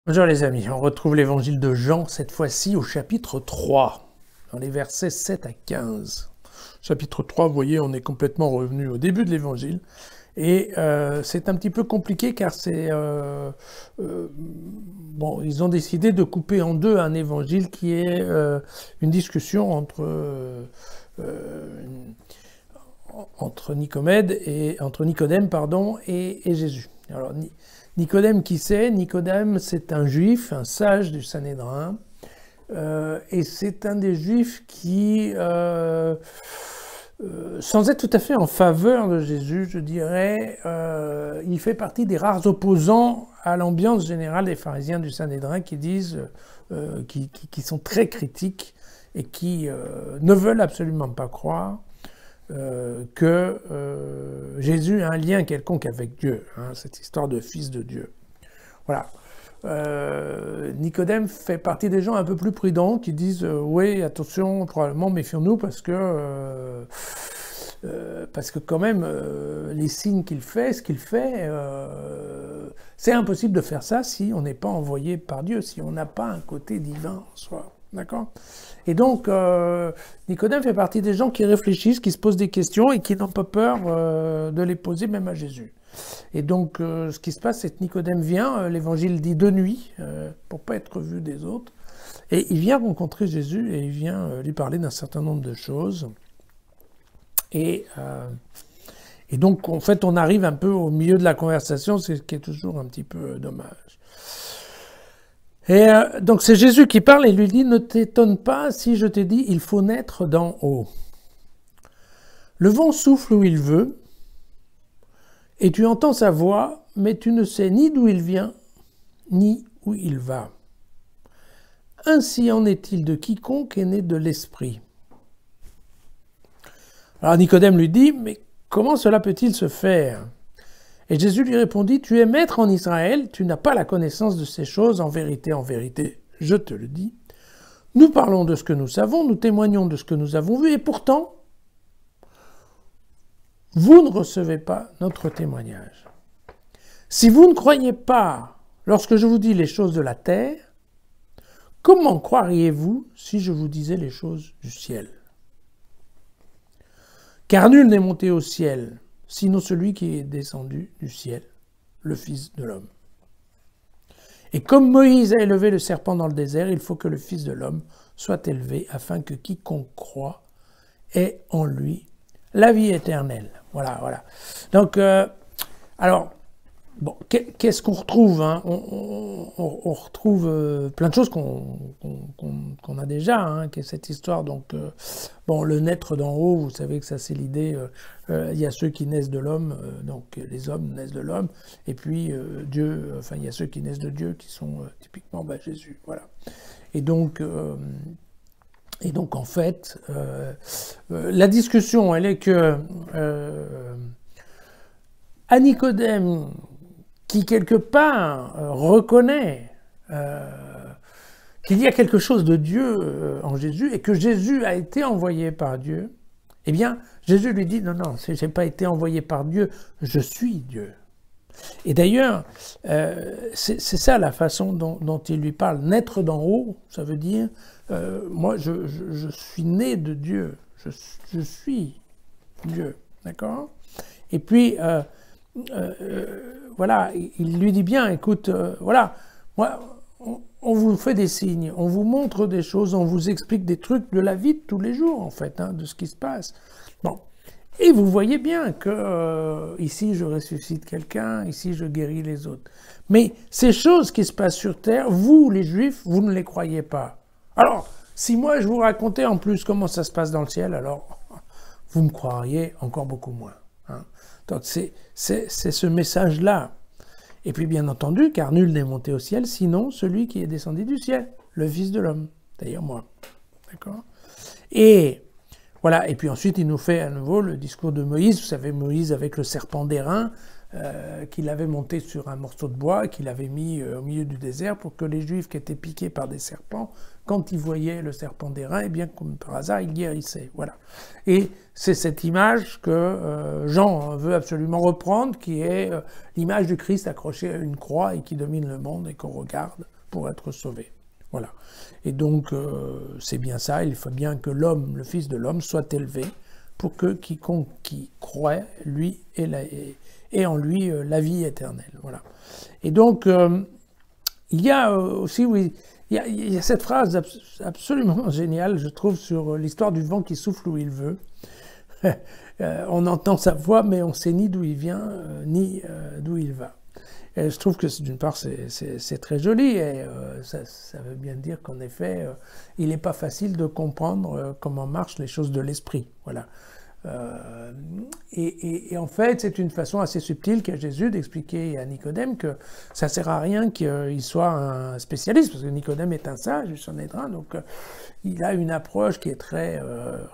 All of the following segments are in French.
Bonjour les amis, on retrouve l'évangile de Jean, cette fois-ci au chapitre 3, dans les versets 7 à 15. Chapitre 3, vous voyez, on est complètement revenu au début de l'évangile, et c'est un petit peu compliqué car c'est... bon, ils ont décidé de couper en deux un évangile qui est une discussion entre Nicodème et Jésus. Alors, Nicodème, qui c'est? Nicodème, c'est un juif, un sage du Sanhédrin, et c'est un des juifs qui, sans être tout à fait en faveur de Jésus, je dirais, il fait partie des rares opposants à l'ambiance générale des pharisiens du Sanhédrin qui disent, qui sont très critiques et qui ne veulent absolument pas croire que Jésus a un lien quelconque avec Dieu, hein, cette histoire de fils de Dieu. Voilà. Nicodème fait partie des gens un peu plus prudents qui disent oui, attention, probablement méfions-nous parce que quand même les signes qu'il fait, ce qu'il fait, c'est impossible de faire ça si on n'est pas envoyé par Dieu, si on n'a pas un côté divin en soi. D'accord ? Et donc, Nicodème fait partie des gens qui réfléchissent, qui se posent des questions et qui n'ont pas peur de les poser même à Jésus. Et donc, ce qui se passe, c'est que Nicodème vient, l'évangile dit de nuit, pour pas être vu des autres, et il vient rencontrer Jésus et il vient lui parler d'un certain nombre de choses. Et donc, en fait, on arrive un peu au milieu de la conversation, ce qui est toujours un petit peu dommage. Et donc c'est Jésus qui parle et lui dit « Ne t'étonne pas si je t'ai dit, il faut naître d'en haut. Le vent souffle où il veut, et tu entends sa voix, mais tu ne sais ni d'où il vient, ni où il va. Ainsi en est-il de quiconque est né de l'esprit. » Alors Nicodème lui dit « Mais comment cela peut-il se faire ?» Et Jésus lui répondit, « Tu es maître en Israël, tu n'as pas la connaissance de ces choses, en vérité, je te le dis. Nous parlons de ce que nous savons, nous témoignons de ce que nous avons vu, et pourtant, vous ne recevez pas notre témoignage. Si vous ne croyez pas lorsque je vous dis les choses de la terre, comment croiriez-vous si je vous disais les choses du ciel? Car nul n'est monté au ciel, sinon celui qui est descendu du ciel, le Fils de l'homme. Et comme Moïse a élevé le serpent dans le désert, il faut que le Fils de l'homme soit élevé, afin que quiconque croit ait en lui la vie éternelle. Voilà. Donc, alors, bon, qu'est-ce qu'on retrouve, hein? On retrouve plein de choses qu'on a déjà, hein, qui est cette histoire. Donc, bon, le naître d'en haut, vous savez que ça c'est l'idée. Il y a ceux qui naissent de l'homme, donc les hommes naissent de l'homme, et puis Dieu. Enfin, il y a ceux qui naissent de Dieu, qui sont typiquement Jésus. Voilà. Et donc en fait, la discussion, elle est que à Nicodème, qui quelque part reconnaît qu'il y a quelque chose de Dieu en Jésus et que Jésus a été envoyé par Dieu, eh bien, Jésus lui dit, non, je n'ai pas été envoyé par Dieu, je suis Dieu. Et d'ailleurs, c'est ça la façon dont il lui parle. Naître d'en haut, ça veut dire, moi, je suis né de Dieu, je suis Dieu, d'accord? Et puis, voilà, il lui dit bien, écoute, voilà, moi, on vous fait des signes, on vous montre des choses, on vous explique des trucs de la vie de tous les jours, en fait, hein, de ce qui se passe. Bon, et vous voyez bien que ici, je ressuscite quelqu'un, ici, je guéris les autres. Mais ces choses qui se passent sur Terre, vous, les Juifs, vous ne les croyez pas. Alors, si moi, je vous racontais en plus comment ça se passe dans le ciel, alors, vous me croiriez encore beaucoup moins. Hein. Donc, c'est ce message-là. Et puis, bien entendu, car nul n'est monté au ciel, sinon celui qui est descendu du ciel, le Fils de l'homme, d'ailleurs moi. D'accord ? Et voilà, et puis ensuite, il nous fait à nouveau le discours de Moïse. Vous savez, Moïse avec le serpent d'airain, qu'il avait monté sur un morceau de bois, qu'il avait mis au milieu du désert pour que les Juifs qui étaient piqués par des serpents, quand ils voyaient le serpent d'airain, eh bien comme par hasard, ils guérissaient. Voilà. Et c'est cette image que Jean veut absolument reprendre, qui est l'image du Christ accroché à une croix et qui domine le monde et qu'on regarde pour être sauvé. Voilà. Et donc, c'est bien ça, il faut bien que l'homme, le Fils de l'homme, soit élevé pour que quiconque qui croit, lui, ait en lui la vie éternelle. Voilà. Et donc, il y a aussi, oui, il y a cette phrase absolument géniale, je trouve, sur l'histoire du vent qui souffle où il veut. On entend sa voix, mais on ne sait ni d'où il vient, ni d'où il va. Et je trouve que d'une part c'est très joli et ça veut bien dire qu'en effet il n'est pas facile de comprendre comment marchent les choses de l'esprit. Voilà. Et en fait c'est une façon assez subtile qu'a Jésus d'expliquer à Nicodème que ça ne sert à rien qu'il soit un spécialiste, parce que Nicodème est un sage, il s'en est un, donc il a une approche qui est très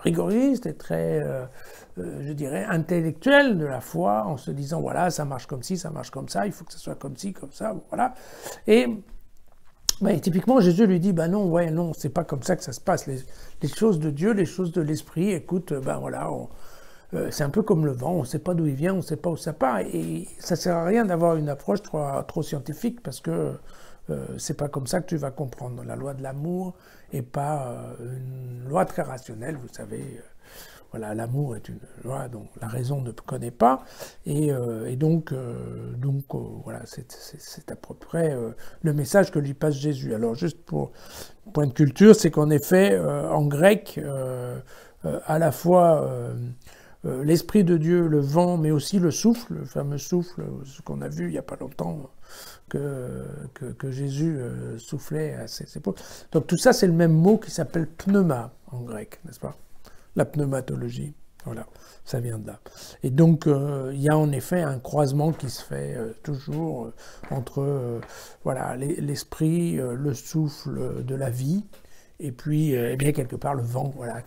rigoriste et très je dirais, intellectuelle de la foi, en se disant, voilà, ça marche comme ci, ça marche comme ça, il faut que ça soit comme ci, comme ça, voilà. Et typiquement, Jésus lui dit, non, ouais, non, c'est pas comme ça que ça se passe. Les choses de Dieu, les choses de l'esprit, écoute, voilà, c'est un peu comme le vent, on ne sait pas d'où il vient, on ne sait pas où ça part, et ça sert à rien d'avoir une approche trop scientifique, parce que c'est pas comme ça que tu vas comprendre. La loi de l'amour et pas une loi très rationnelle, vous savez. Voilà, l'amour est une loi dont la raison ne connaît pas, et donc voilà, c'est à peu près le message que lui passe Jésus. Alors juste pour point de culture, c'est qu'en effet, en grec, à la fois l'Esprit de Dieu, le vent, mais aussi le souffle, le fameux souffle, ce qu'on a vu il n'y a pas longtemps, que Jésus soufflait à ses épaules. Donc tout ça, c'est le même mot qui s'appelle pneuma en grec, n'est-ce pas ? La pneumatologie, voilà, ça vient de là. Et donc, il y a en effet un croisement qui se fait toujours entre voilà, l'esprit, le souffle de la vie, et puis, eh bien, quelque part, le vent, voilà,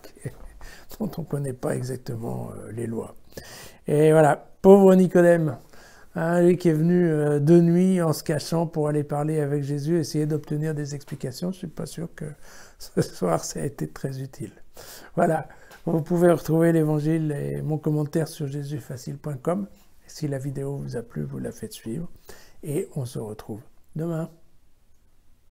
dont on ne connaît pas exactement les lois. Et voilà, pauvre Nicodème, hein, lui qui est venu de nuit en se cachant pour aller parler avec Jésus, essayer d'obtenir des explications. Je ne suis pas sûr que ce soir, ça a été très utile. Voilà. Vous pouvez retrouver l'évangile et mon commentaire sur jésusfacile.com. Si la vidéo vous a plu, vous la faites suivre. Et on se retrouve demain.